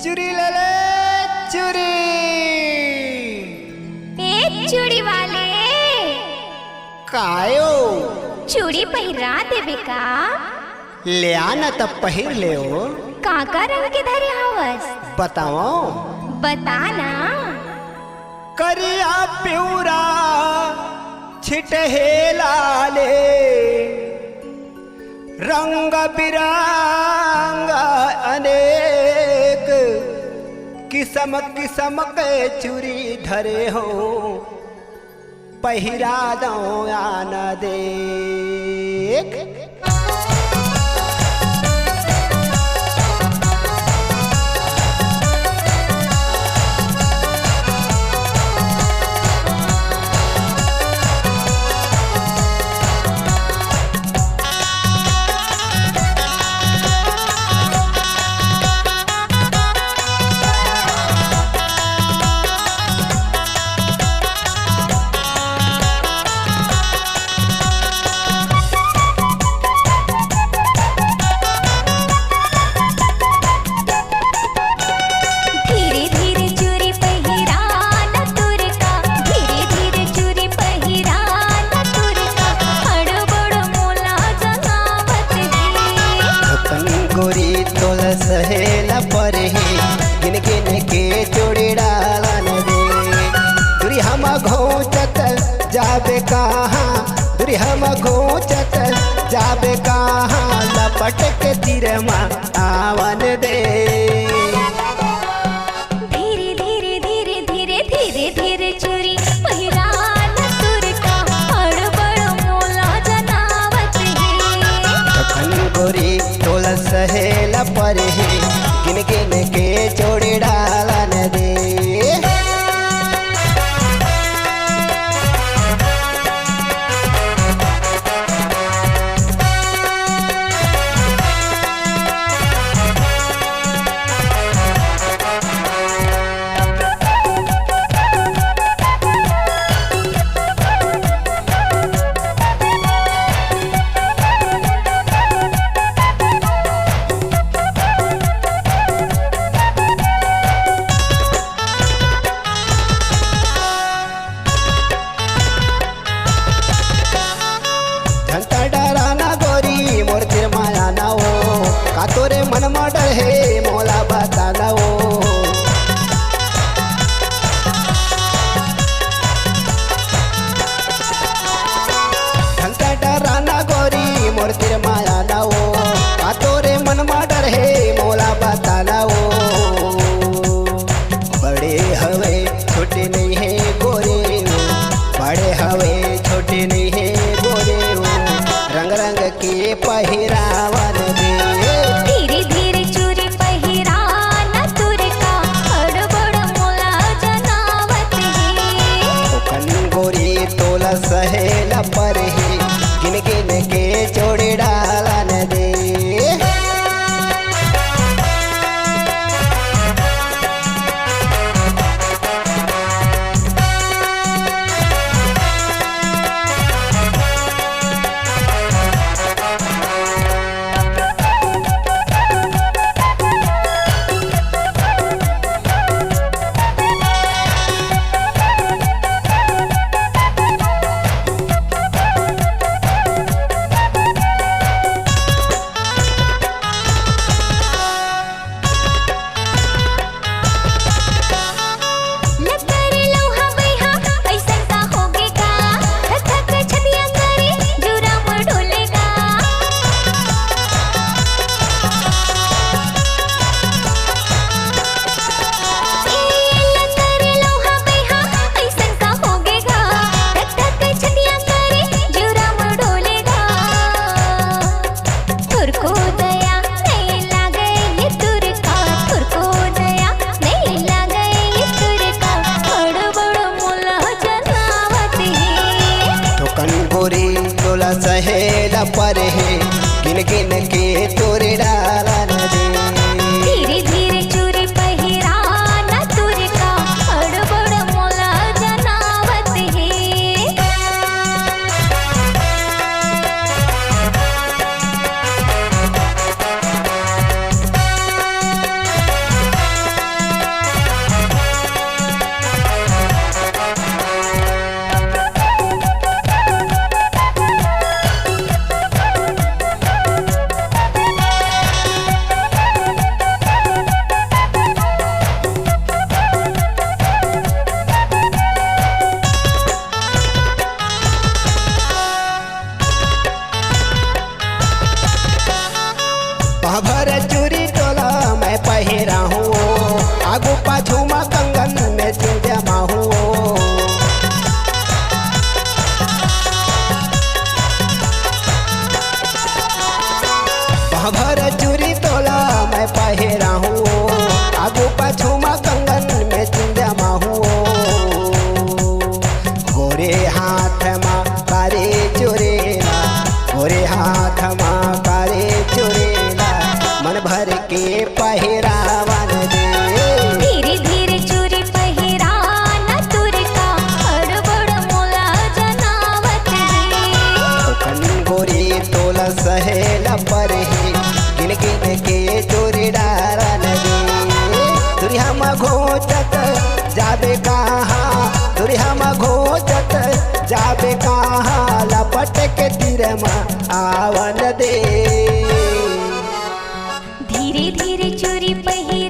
चुरी ले ले चुरी। ए चूड़ी वाले कायो चूड़ी पहिरा देबे का? ले आना तब पहिर ले ओ। काका रंग के धरे हवस बताओ बताना। करिया प्यूरा छिटहे लाले रंग बिरंग अनेक किस्म किस्म के चूड़ी धरे हो पहिरा दो आना देख। सहेला पर ही गिन गिन के चूड़ी डालन दे। दूरी हम घोचत जाबे कहाँ, दूरी हम घोचत जाबे कहाँ, लपट के तीर माँ आवन दे। धीरे धीरे धीरे धीरे धीरे धीरे चूड़ी पहिरा न तुर का हड़बड़ मोला जनावत है। तखन गोरी तोला सहेला पर ही गिन गिन के चूड़ी डालन दे। झंटा डराना गोरी मोर तिर माया ना हो, का तोरे मन में डर है मोला बताना हो। झंटा डराना गोरी मोर तिर माया ना हो, का तोरे मन में डर है मोला बताना हो। बड़े हवे छोटे नहीं है गोरे, बड़े हवे छोटे नहीं है गोरे, रंग रंग के पहिरावन दे। धीरे धीरे चूड़ी भर चूरी तोला मैं पहिरा हूँ आगू पाछू मा कंगन में जमा हूँ भर चूरी तोला मैं पहिरा हूँ आगू पाछू मा कंगन में जमा हूँ गोरे हाथ मा कारे चुरेला गोरे हाथ मा कारे चुरेला मन भर के पहिरावन दे धीरे धीरे चूरी पहिरा न तुर का हड़बड़ मोला जनावत है कन गोरी तोला सहेला पर ही गिन गिन के चोरी डारन दे दुरी हम घोचत जाबे कहाँ दुरी हम घोचत जाबे कहाँ लपट के तीर में आवन दे धीरे धीरे चूरी पहिरा